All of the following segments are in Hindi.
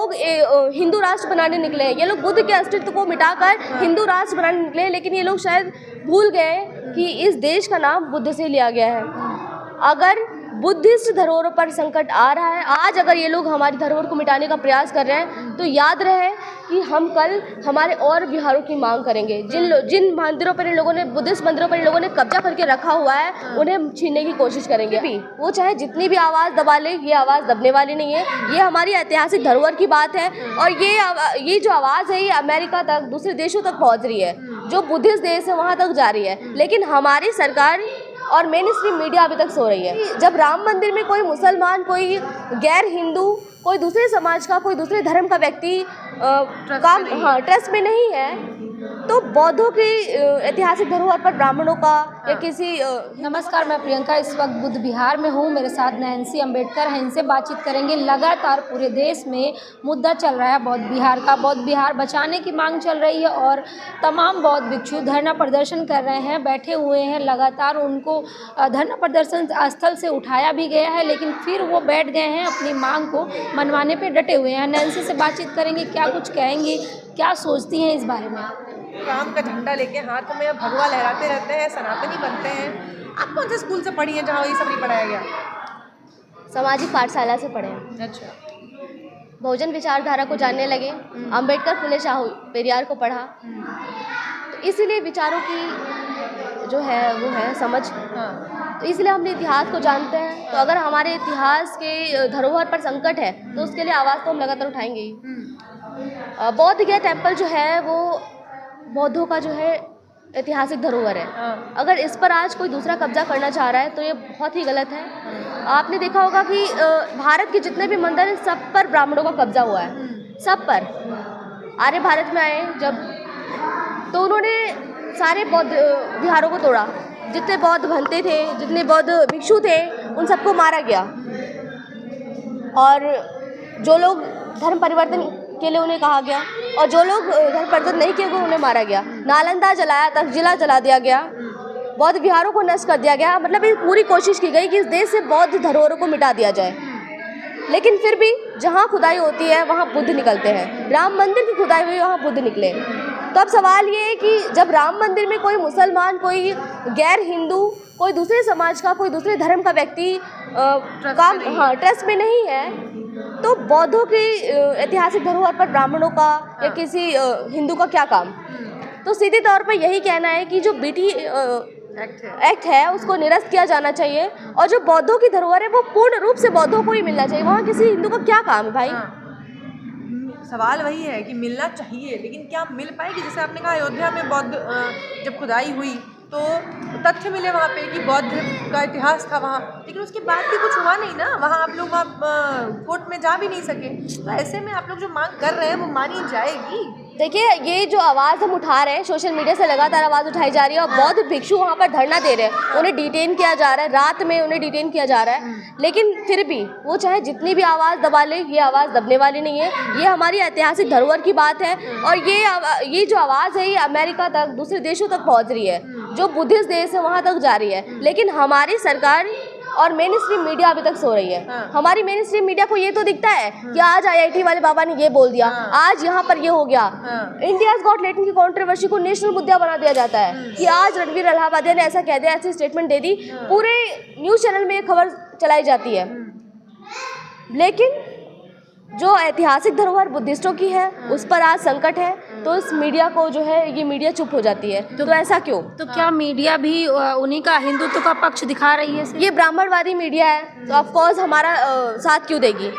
लोग हिंदू राष्ट्र बनाने निकले हैं, ये लोग बुद्ध के अस्तित्व को मिटाकर हिंदू राष्ट्र बनाने निकले हैं, लेकिन ये लोग शायद भूल गए कि इस देश का नाम बुद्ध से लिया गया है। अगर बुद्धिस्ट धरोहरों पर संकट आ रहा है, आज अगर ये लोग हमारी धरोहर को मिटाने का प्रयास कर रहे हैं, तो याद रहे कि हम कल हमारे और बिहारों की मांग करेंगे। जिन मंदिरों पर इन लोगों ने, बुद्धिस्ट मंदिरों पर इन लोगों ने कब्जा करके रखा हुआ है, उन्हें छीनने की कोशिश करेंगे। भी वो चाहे जितनी भी आवाज़ दबा ले, ये आवाज़ दबने वाली नहीं है। ये हमारी ऐतिहासिक धरोहर की बात है, और ये जो आवाज़ है, ये अमेरिका तक, दूसरे देशों तक पहुँच रही है। जो बुद्धिस्ट देश है वहाँ तक जा रही है, लेकिन हमारी सरकार और मेन स्ट्रीम मीडिया अभी तक सो रही है। जब राम मंदिर में कोई मुसलमान, कोई गैर हिंदू, कोई दूसरे समाज का, कोई दूसरे धर्म का व्यक्ति ट्रस्ट में नहीं है, तो बौद्धों की ऐतिहासिक धरोहर पर ब्राह्मणों का या किसी नमस्कार, मैं प्रियंका इस वक्त बुद्ध विहार में हूँ। मेरे साथ नैन्सी अम्बेडकर हैं, इनसे बातचीत करेंगे। लगातार पूरे देश में मुद्दा चल रहा है बौद्ध विहार का। बौद्ध विहार बचाने की मांग चल रही है और तमाम बौद्ध भिक्षु धरना प्रदर्शन कर रहे हैं, बैठे हुए हैं। लगातार उनको धरना प्रदर्शन स्थल से उठाया भी गया है, लेकिन फिर वो बैठ गए हैं, अपनी मांग को मनवाने पर डटे हुए हैं। नैन्सी से बातचीत करेंगे, क्या कुछ कहेंगी, क्या सोचती हैं इस बारे में। राम का झंडा लेके हाथ में भगवा लहराते रहते हैं, सनातनी बनते हैं। आप कौन से स्कूल से पढ़ी हैं जहाँ ये सब नहीं पढ़ाया गया? सामाजिक पाठशाला से पढ़े हैं। अच्छा। बहुजन विचारधारा को जानने लगे, अम्बेडकर, फुले शाहू पेरियार को पढ़ा, तो इसीलिए विचारों की जो है वो है समझ। तो इसलिए हम इतिहास को जानते हैं। तो अगर हमारे इतिहास के धरोहर पर संकट है, तो उसके लिए आवाज़ तो हम लगातार उठाएंगे ही। बौद्ध गया टेम्पल जो है वो बौद्धों का जो है ऐतिहासिक धरोहर है। अगर इस पर आज कोई दूसरा कब्जा करना चाह रहा है, तो ये बहुत ही गलत है। आपने देखा होगा कि भारत के जितने भी मंदिर हैं, सब पर ब्राह्मणों का कब्जा हुआ है, सब पर। आर्य भारत में आए जब, तो उन्होंने सारे बौद्ध विहारों को तोड़ा। जितने बौद्ध भंते थे, जितने बौद्ध भिक्षु थे, उन सबको मारा गया, और जो लोग धर्म परिवर्तन के लिए उन्हें कहा गया, और जो लोग धर्म परिवर्तन नहीं किए उन्हें मारा गया। नालंदा जलाया, तक्षशिला जला दिया गया, बौद्ध विहारों को नष्ट कर दिया गया। मतलब ये पूरी कोशिश की गई कि इस देश से बौद्ध धरोहरों को मिटा दिया जाए, लेकिन फिर भी जहाँ खुदाई होती है वहाँ बुद्ध निकलते हैं। राम मंदिर की खुदाई हुई, वहाँ बुद्ध निकले। तो अब सवाल ये है कि जब राम मंदिर में कोई मुसलमान, कोई गैर हिंदू, कोई दूसरे समाज का, कोई दूसरे धर्म का व्यक्ति ट्रस्ट में नहीं है, तो बौद्धों की ऐतिहासिक धरोहर पर ब्राह्मणों का या किसी हिंदू का क्या काम। तो सीधे तौर पर यही कहना है कि जो बीटी एक्ट है उसको निरस्त किया जाना चाहिए, और जो बौद्धों की धरोहर है वो पूर्ण रूप से बौद्धों को ही मिलना चाहिए। वहाँ किसी हिंदू का क्या काम है भाई। सवाल वही है कि मिलना चाहिए, लेकिन क्या मिल पाएगी? जैसे आपने कहा अयोध्या में बौद्ध जब खुदाई हुई तो तथ्य मिले वहाँ पे कि बौद्ध का इतिहास था वहाँ, लेकिन उसके बाद भी कुछ हुआ नहीं ना। वहाँ आप लोग कोर्ट में जा भी नहीं सके। तो ऐसे में आप लोग जो मांग कर रहे हैं वो मानी जाएगी? देखिए, ये जो आवाज़ हम उठा रहे हैं, सोशल मीडिया से लगातार आवाज़ उठाई जा रही है, और बौद्ध भिक्षु वहाँ पर धरना दे रहे हैं, उन्हें डिटेन किया जा रहा है, रात में उन्हें डिटेन किया जा रहा है, लेकिन फिर भी वो चाहे जितनी भी आवाज़ दबा ले, ये आवाज़ दबने वाली नहीं है। ये हमारी ऐतिहासिक धरोहर की बात है, और ये जो आवाज़ है, ये अमेरिका तक, दूसरे देशों तक पहुँच रही है। जो बुद्धिस्ट देश है वहाँ तक जा रही है, लेकिन हमारी सरकार और मेन स्ट्रीम मीडिया अभी तक सो रही है। हमारी मेन स्ट्रीम मीडिया को ये तो दिखता है कि आज IIT वाले बाबा ने ये बोल दिया, आज यहाँ पर ये हो गया। इंडियाज गॉट टैलेंट की कंट्रोवर्सी को नेशनल मुद्दा बना दिया जाता है कि आज रणवीर अलाहाबादिया ने ऐसा कह दिया, ऐसी स्टेटमेंट दे दी, पूरे न्यूज़ चैनल में ये खबर चलाई जाती है। लेकिन जो ऐतिहासिक धरोहर बुद्धिस्टों की है, उस पर आज संकट है, तो इस मीडिया को जो है, ये मीडिया चुप हो जाती है। तो ऐसा क्यों? तो क्या मीडिया भी उन्हीं का हिंदुत्व का पक्ष दिखा रही है? ये ब्राह्मणवादी मीडिया है, तो ऑफ कोर्स हमारा साथ क्यों देगी?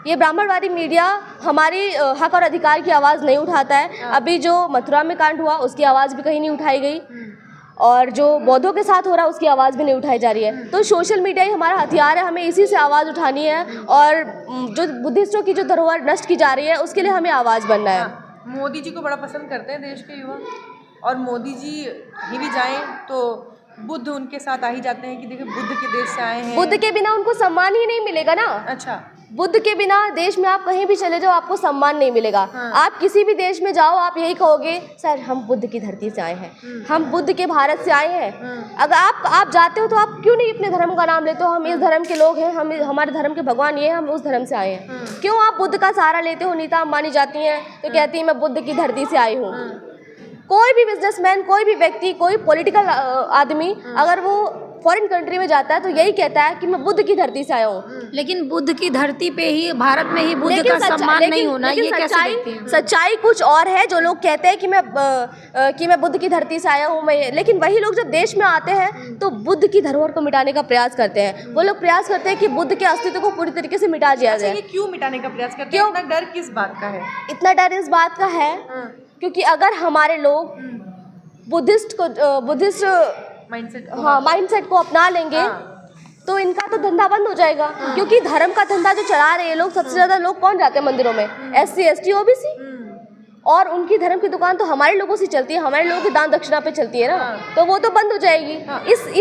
ये ब्राह्मणवादी मीडिया हमारी हक और अधिकार की आवाज़ नहीं उठाता है। अभी जो मथुरा में कांड हुआ, उसकी आवाज़ भी कहीं नहीं उठाई गई, और जो बौद्धों के साथ हो रहा है उसकी आवाज़ भी नहीं उठाई जा रही है। तो सोशल मीडिया ही हमारा हथियार है, हमें इसी से आवाज़ उठानी है, और जो बुद्धिस्टों की जो धरोहर नष्ट की जा रही है उसके लिए हमें आवाज़ बनना है। मोदी जी को बड़ा पसंद करते हैं देश के युवा, और मोदी जी कहीं भी जाएं तो बुद्ध उनके साथ आ ही जाते हैं कि देखिए बुद्ध के देश से आए हैं। बुद्ध के बिना उनको सम्मान ही नहीं मिलेगा ना। अच्छा, बुद्ध के बिना देश में आप कहीं भी चले जाओ आपको सम्मान नहीं मिलेगा। आप किसी भी देश में जाओ आप यही कहोगे सर हम बुद्ध की धरती से आए हैं, हम बुद्ध के भारत से आए हैं। अगर आप जाते हो तो आप क्यों नहीं अपने धर्म का नाम लेते हो, हम इस धर्म के लोग हैं, हम हमारे धर्म के भगवान ये हैं, हम उस धर्म से आए हैं। क्यों आप बुद्ध का सहारा लेते हो? नीता अंबानी जाती हैं तो कहती है मैं बुद्ध की धरती से आई हूँ। कोई भी बिजनेसमैन, कोई भी व्यक्ति, कोई पॉलिटिकल आदमी अगर वो फॉरेन कंट्री में जाता है तो यही कहता है कि मैं बुद्ध की धरती से आया हूँ। लेकिन बुद्ध की धरती पे ही, भारत में ही बुद्ध का सम्मान नहीं होना, ये कैसे देखते हैं? सच्चाई कुछ और है। जो लोग कहते हैं कि मैं बुद्ध की धरती से आया हूँ, लेकिन वही लोग जब देश में आते हैं तो बुद्ध की धरोहर को मिटाने का प्रयास करते हैं। वो लोग प्रयास करते हैं कि बुद्ध के अस्तित्व को पूरी तरीके से मिटा दिया जाए। क्यों मिटाने का प्रयास करते हैं? इतना डर किस बात का है? इतना डर इस बात का है क्योंकि अगर हमारे लोग बुद्धिस्ट माइंडसेट को अपना लेंगे तो इनका तो धंधा बंद हो जाएगा। क्योंकि धर्म का धंधा जो चला रहे हैं लोग, सबसे ज्यादा लोग कौन जाते हैं मंदिरों में? SC ST OBC। और उनकी धर्म की दुकान तो हमारे लोगों से चलती है, हमारे लोगों की दान दक्षिणा पे चलती है ना, तो वो तो बंद हो जाएगी।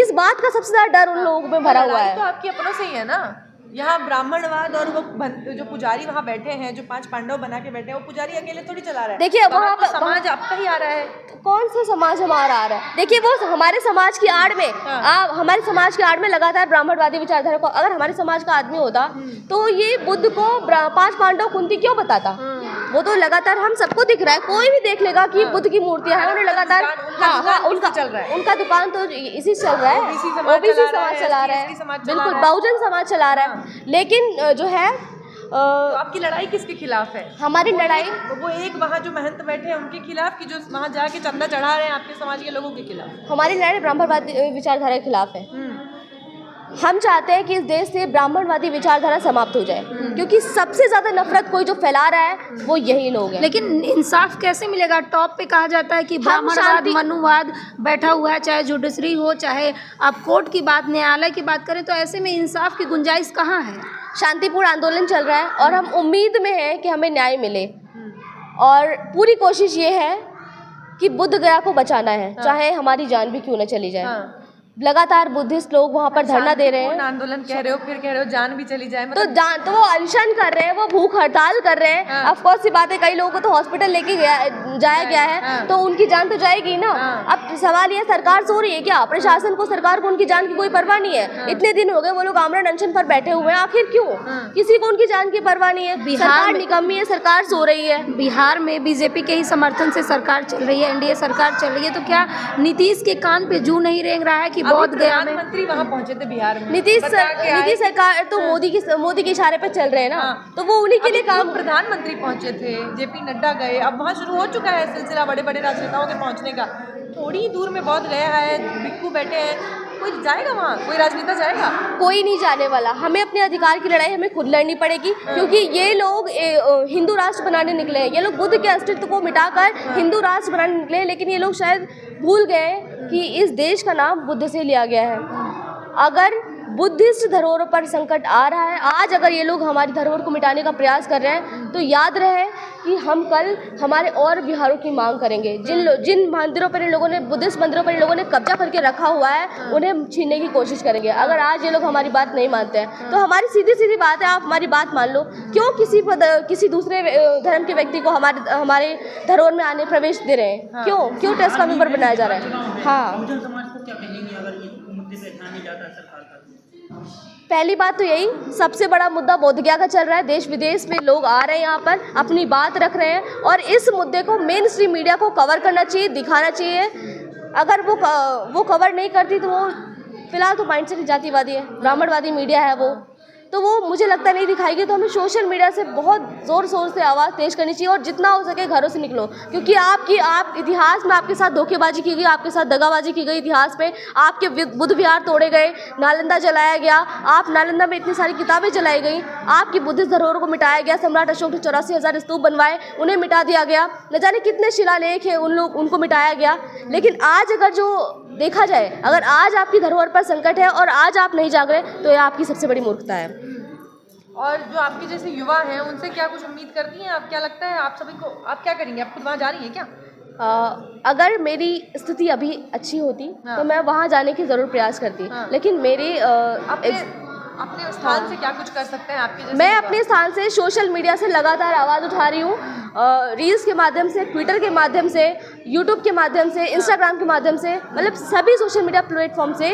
इस बात का सबसे ज्यादा डर उन लोगों में भरा हुआ है। तो आपकी अपनों से ही है ना। यहाँ ब्राह्मणवाद और वो जो पुजारी वहाँ बैठे हैं, जो 5 पांडव बना के बैठे हैं, वो पुजारी अकेले थोड़ी चला रहा है। देखिए वहाँ पर समाज आपका ही आ रहा है। कौन सा समाज हमारा आ रहा है? देखिए वो हमारे समाज की आड़ में हमारे समाज की आड़ में लगातार ब्राह्मणवादी विचारधारा को, अगर हमारे समाज का आदमी होता तो ये बुद्ध को 5 पांडव कुंती क्यों बताता? वो तो लगातार हम सबको दिख रहा है, कोई भी देख लेगा कि बुद्ध की मूर्तियां हैं। उन्हें लगातार उनका दुकान तो इसी चल रहा है, OBC समाज चला रहा है, बिल्कुल बहुजन समाज चला रहा है। लेकिन जो है तो आपकी लड़ाई किसके खिलाफ है? हमारी लड़ाई वो एक वहाँ जो महंत बैठे हैं उनके खिलाफ कि जो वहाँ जाके चंदा चढ़ा रहे हैं आपके समाज के लोगों के खिलाफ? हमारी लड़ाई ब्राह्मणवादी विचारधारा के खिलाफ है। हम चाहते हैं कि इस देश से ब्राह्मणवादी विचारधारा समाप्त हो जाए, क्योंकि सबसे ज्यादा नफरत कोई जो फैला रहा है वो यही लोग हैं। लेकिन इंसाफ कैसे मिलेगा? टॉप पे कहा जाता है कि ब्राह्मणवाद, मनुवाद बैठा हुआ है, चाहे जुडिशरी हो, चाहे आप कोर्ट की बात, न्यायालय की बात करें, तो ऐसे में इंसाफ की गुंजाइश कहाँ है? शांतिपूर्ण आंदोलन चल रहा है और हम उम्मीद में हैं कि हमें न्याय मिले, और पूरी कोशिश ये है कि बुद्ध गया को बचाना है, चाहे हमारी जान भी क्यों न चली जाए। लगातार बुद्धिस्ट लोग वहाँ पर धरना दे रहे हैं। आंदोलन कह रहे हो, फिर कह रहे हो जान भी चली जाए। तो वो अनशन कर रहे हैं, वो भूख हड़ताल कर रहे हैं। ऑफ कोर्स सी बात है, कई लोगों को तो हॉस्पिटल लेके जाया गया है, तो उनकी जान तो जाएगी ना। अब सवाल ये, सरकार सो रही है क्या? प्रशासन को, सरकार को उनकी जान की कोई परवाह नहीं है। इतने दिन हो गए वो लोग आमरण अनशन पर बैठे हुए हैं, आखिर क्यों? किसी को उनकी जान की परवाह नहीं है। सरकार निकम्मी है, सरकार सो रही है। बिहार में BJP के ही समर्थन से सरकार चल रही है, NDA सरकार चल रही है, तो क्या नीतीश के कान पे जू नहीं रेंग रहा है कि बहुत गया में? प्रधानमंत्री वहाँ पहुंचे थे बिहार में। नीतीश सरकार तो मोदी के इशारे पे चल रहे हैं ना, तो वो उन्हीं के लिए काम। प्रधानमंत्री पहुंचे थे, JP नड्डा गए, अब वहाँ शुरू हो चुका है सिलसिला बड़े बड़े राजनेताओं के पहुंचने का। थोड़ी ही दूर में बहुत गया है, बिक्कू बैठे हैं, कोई जाएगा वहाँ? कोई राजनेता जाएगा? कोई नहीं जाने वाला। हमें अपने अधिकार की लड़ाई हमें खुद लड़नी पड़ेगी, क्योंकि ये लोग हिंदू राष्ट्र बनाने निकले हैं। ये लोग बुद्ध के अस्तित्व को मिटाकर हिंदू राष्ट्र बनाने निकले हैं, लेकिन ये लोग शायद भूल गए कि इस देश का नाम बुद्ध से लिया गया है। अगर बुद्धिस्ट धरोहरों पर संकट आ रहा है, आज अगर ये लोग हमारी धरोहर को मिटाने का प्रयास कर रहे हैं, तो याद रहे कि हम कल हमारे और विहारों की मांग करेंगे। जिन मंदिरों पर इन लोगों ने, बुद्धिस्ट मंदिरों पर इन लोगों ने कब्जा करके रखा हुआ है, उन्हें छीनने की कोशिश करेंगे। अगर आज ये लोग हमारी बात नहीं मानते हैं, तो हमारी सीधी सीधी बात है, आप हमारी बात मान लो। क्यों किसी दूसरे धर्म के व्यक्ति को हमारे धरोहर में आने प्रवेश दे रहे हैं? क्यों ट्रस्ट का मेंबर बनाया जा रहा है? हाँ, पहली बात तो यही, सबसे बड़ा मुद्दा बोधगया का चल रहा है। देश विदेश में लोग आ रहे हैं, यहाँ पर अपनी बात रख रहे हैं, और इस मुद्दे को मेन स्ट्रीम मीडिया को कवर करना चाहिए, दिखाना चाहिए। अगर वो कवर नहीं करती तो वो फिलहाल तो माइंडसेट जातिवादी है, ब्राह्मणवादी मीडिया है वो, तो वो मुझे लगता नहीं दिखाएगी। तो हमें सोशल मीडिया से बहुत ज़ोर शोर से आवाज़ तेज करनी चाहिए, और जितना हो सके घरों से निकलो, क्योंकि आप इतिहास में आपके साथ धोखेबाजी की गई, आपके साथ दगाबाजी की गई इतिहास में। आपके बुद्ध विहार तोड़े गए, नालंदा जलाया गया, आप नालंदा में इतनी सारी किताबें जलाई गई, आपकी बुद्धिस्ट धरोहरों को मिटाया गया। सम्राट अशोक ने 84,000 स्तूप बनवाए, उन्हें मिटा दिया गया। न जाने कितने शिलालेख हैं, उनको मिटाया गया। लेकिन आज अगर जो देखा जाए, अगर आज आपकी धरोहर पर संकट है और आज आप नहीं जाग रहे, तो यह आपकी सबसे बड़ी मूर्खता है। और जो आपके जैसे युवा हैं, उनसे क्या कुछ उम्मीद करती हैं आप? क्या लगता है आप सभी को, आप क्या करेंगे? आप खुद वहाँ जा रही हैं क्या? अगर मेरी स्थिति अभी अच्छी होती तो मैं वहाँ जाने की ज़रूर प्रयास करती, लेकिन मेरे अपने स्थान से क्या कुछ कर सकते हैं आपके जैसे? मैं अपने स्थान से सोशल मीडिया से लगातार आवाज़ उठा रही हूँ, रील्स के माध्यम से, ट्विटर के माध्यम से, यूट्यूब के माध्यम से, इंस्टाग्राम के माध्यम से, मतलब सभी सोशल मीडिया प्लेटफॉर्म से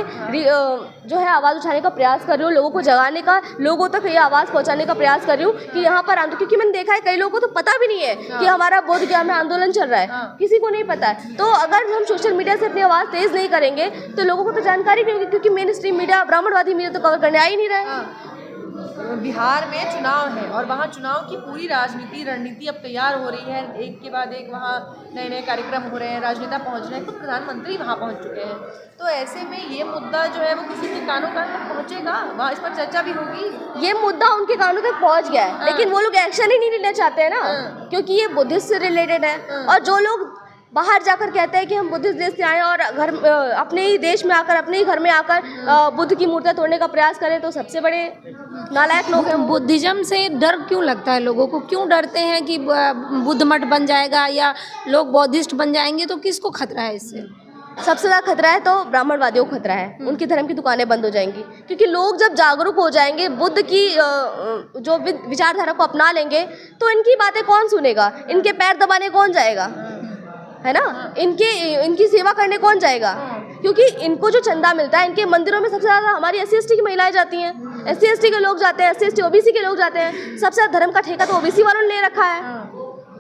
जो है आवाज़ उठाने का प्रयास कर रही हूँ, लोगों को जगाने का, लोगों तक ये आवाज़ पहुँचाने का प्रयास कर रही हूँ कि यहाँ पर क्योंकि मैंने देखा है कई लोगों को तो पता भी नहीं है कि हमारा बोधगया में आंदोलन चल रहा है, किसी को नहीं पता है। तो अगर हम सोशल मीडिया से अपनी आवाज़ तेज़ नहीं करेंगे तो लोगों को तो जानकारी नहीं होगी, क्योंकि मेन स्ट्रीम मीडिया, ब्राह्मणवादी मीडिया तो कवर करने आ ही नहीं रहा है। बिहार में चुनाव है और वहाँ चुनाव की पूरी राजनीति रणनीति अब तैयार हो रही है, एक के बाद एक वहाँ नए नए कार्यक्रम हो रहे हैं, राजनेता पहुँच रहे हैं, खुद प्रधानमंत्री वहाँ पहुँच चुके हैं। तो ऐसे में ये मुद्दा जो है वो किसी के कानों कान तक पहुँचेगा, वहाँ इस पर चर्चा भी होगी। ये मुद्दा उनके कानों तक पहुँच गया है, लेकिन वो लोग एक्शन ही नहीं लेना चाहते हैं ना, क्योंकि ये बुद्धिस्ट से रिलेटेड है। और जो लोग बाहर जाकर कहते हैं कि हम बुद्धिस्ट देश से आए और अपने ही देश में आकर, अपने ही घर में आकर बुद्ध की मूर्तियाँ तोड़ने का प्रयास करें, तो सबसे बड़े नालायक लोग हैं। बुद्धिज्म से डर क्यों लगता है लोगों को? क्यों डरते हैं कि बुद्ध मठ बन जाएगा या लोग बौद्धिस्ट बन जाएंगे? तो किसको खतरा है इससे? सबसे ज़्यादा खतरा है तो ब्राह्मणवादियों को खतरा है, उनकी धर्म की दुकानें बंद हो जाएंगी, क्योंकि लोग जब जागरूक हो जाएंगे, बुद्ध की जो विचारधारा को अपना लेंगे, तो इनकी बातें कौन सुनेगा, इनके पैर दबाने कौन जाएगा, है ना, इनकी सेवा करने कौन जाएगा? क्योंकि इनको जो चंदा मिलता है, इनके मंदिरों में सबसे ज़्यादा हमारी SC/ST की महिलाएं जाती हैं, SC/ST के लोग जाते हैं, SC/ST OBC के लोग जाते हैं, सबसे ज़्यादा धर्म का ठेका तो OBC वालों ने ले रखा है,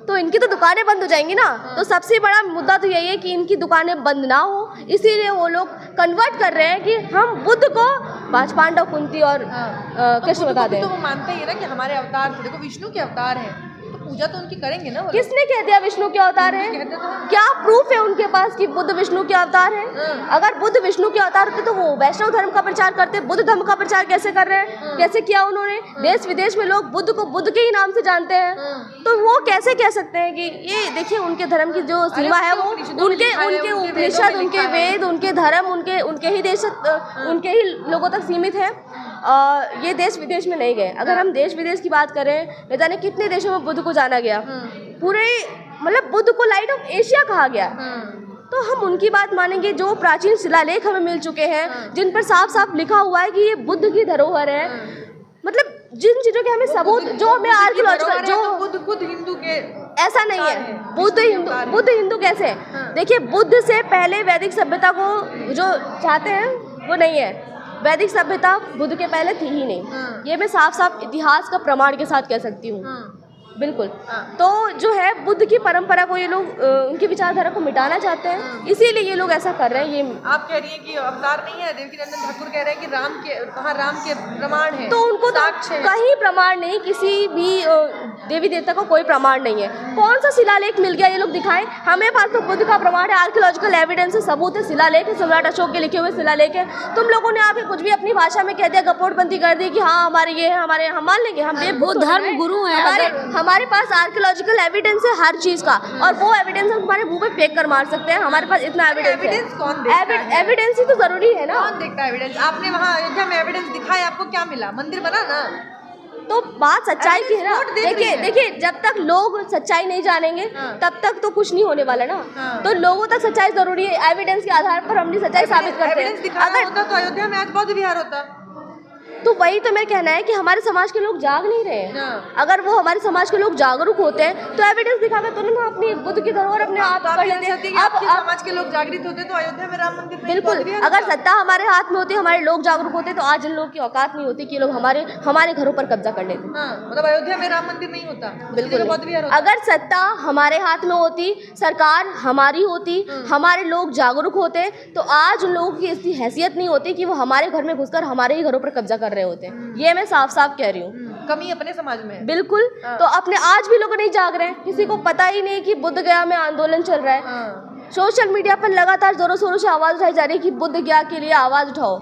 तो इनकी तो दुकानें बंद हो जाएंगी ना। तो सबसे बड़ा मुद्दा तो यही है कि इनकी दुकानें बंद ना हो, इसीलिए वो लोग कन्वर्ट कर रहे हैं कि हम बुद्ध को पांडव, कुंती और कृष्ण बता दें। तो वो मानते ही है ना कि हमारे अवतार थे, देखो विष्णु के अवतार हैं, तो पूजा तो उनकी करेंगे ना। किसने कह दिया विष्णु के अवतार है? क्या प्रूफ है उनके पास कि बुद्ध विष्णु के अवतार है? अगर बुद्ध विष्णु के अवतार होते तो वो वैष्णव धर्म का प्रचार करते, बुद्ध धर्म का प्रचार कैसे कर रहे हैं, कैसे किया उन्होंने? देश विदेश में लोग बुद्ध को बुद्ध के ही नाम से जानते हैं, तो वो कैसे कह सकते हैं कि ये देखिए उनके धर्म की जो सीमा है वो उनके उपनिषद, उनके वेद, उनके धर्म, उनके ही देश, उनके ही लोगों तक सीमित है। ये देश विदेश में नहीं गए। अगर हम देश विदेश की बात करें, न जाने कितने देशों में बुद्ध को जाना गया, पूरे मतलब बुद्ध को लाइट ऑफ एशिया कहा गया, तो हम उनकी बात मानेंगे जो प्राचीन शिलालेख हमें मिल चुके हैं, जिन पर साफ साफ लिखा हुआ है कि ये बुद्ध की धरोहर है, मतलब जिन चीज़ों के हमें सबूत, जो हमें आर्कियोलॉजिकल, जो बुद्ध खुद हिंदू के, ऐसा नहीं है बुद्ध हिंदू कैसे? देखिए बुद्ध से पहले वैदिक सभ्यता को जो चाहते हैं वो नहीं है, वैदिक सभ्यता बुद्ध के पहले थी ही नहीं, ये मैं साफ साफ इतिहास का प्रमाण के साथ कह सकती हूँ, बिल्कुल। तो जो है बुद्ध की परंपरा को ये लोग उनकी विचारधारा को मिटाना चाहते हैं, इसीलिए ये लोग ऐसा कर रहे हैं। ये आप कह रही हैं कि अवतार नहीं है, देवकीनंदन ठाकुर कह रहे हैं कि राम के प्रमाण है, तो उनको तो कहीं प्रमाण नहीं, किसी भी देवी देवता को कोई प्रमाण नहीं है। कौन सा शिलालेख मिल गया ये लोग दिखाएं हमें? पास तो बुद्ध का प्रमाण है, आर्कियोलॉजिकल एविडेंस है, सबूत है, शिलालेख है, सम्राट अशोक के लिखे हुए शिलालेख है। तुम लोगों ने आके कुछ भी अपनी भाषा में कह दिया, गपोटबंदी कर दी कि हाँ हमारे ये है, हमारे, हम मान लेंगे, हम वो धर्म गुरु है, हमारे पास आर्कियोलॉजिकल एविडेंस है हर चीज़ का, और वो एविडेंस हम हमारे मुंह पे फेंक कर मार सकते हैं। हमारे पास इतना एविडेंस कौन देखता है? एविडेंस ही तो जरूरी है ना। कौन देखता है एविडेंस? आपने वहाँ अयोध्या में एविडेंस दिखाया, आपको क्या मिला? मंदिर बना ना, तो बात सच्चाई की है ना। देखिए जब तक लोग सच्चाई नहीं जानेंगे तब तक तो कुछ नहीं होने वाला ना। तो लोगों तक सच्चाई जरूरी है, एविडेंस के आधार पर हम सच्चाई साबित करते हैं। अगर होता तो अयोध्या में आज बौद्ध विहार होता। तो वही तो मेरा कहना है कि हमारे समाज के लोग जाग नहीं रहे हैं। अगर वो हमारे समाज के लोग जागरूक होते हैं तो एविडेंस दिखाकर तुरंत हम अपनी बुद्ध की धरोहर अपने आप कर लेते हैं। आपके समाज के लोग जागृत होते तो अयोध्या में राम मंदिर बिल्कुल, अगर सत्ता हमारे हाथ में होती, हमारे लोग जागरूक होते, तो आज इन लोगों की औकात नहीं होती कि लोग हमारे घरों पर कब्जा कर लेते। मतलब अयोध्या में राम मंदिर नहीं होता, बिल्कुल। अगर सत्ता हमारे हाथ में होती, सरकार हमारी होती, हमारे लोग जागरूक होते, तो आज उन लोगों की इतनी हैसियत नहीं होती कि वो हमारे घर में घुसकर हमारे ही घरों पर कब्जा कर रहे होते। ये मैं साफ साफ कह रही हूँ। कमी अपने समाज में है। बिल्कुल। तो अपने आज भी लोग नहीं जाग रहे हैं, किसी को पता ही नहीं कि बुद्ध गया में आंदोलन चल रहा है। सोशल मीडिया पर लगातार जोरों शोरों से आवाज़ उठाई जा रही है कि बुद्ध गया के लिए आवाज़ उठाओ,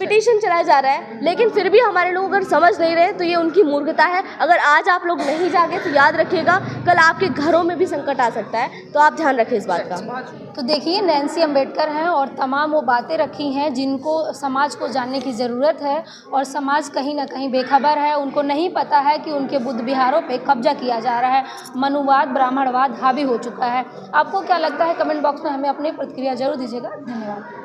पिटीशन चलाया जा रहा है, लेकिन फिर भी हमारे लोग अगर समझ नहीं रहे तो ये उनकी मूर्खता है। अगर आज आप लोग नहीं जागे तो याद रखिएगा कल आपके घरों में भी संकट आ सकता है, तो आप ध्यान रखें इस बात का। तो देखिए नैन्सी अम्बेडकर हैं और तमाम वो बातें रखी हैं जिनको समाज को जानने की ज़रूरत है, और समाज कहीं ना कहीं बेखबर है, उनको नहीं पता है कि उनके बुद्ध विहारों पे कब्जा किया जा रहा है, मनुवाद ब्राह्मणवाद हावी हो चुका है। आपको क्या लगता है कमेंट बॉक्स में हमें अपनी प्रतिक्रिया जरूर दीजिएगा। धन्यवाद।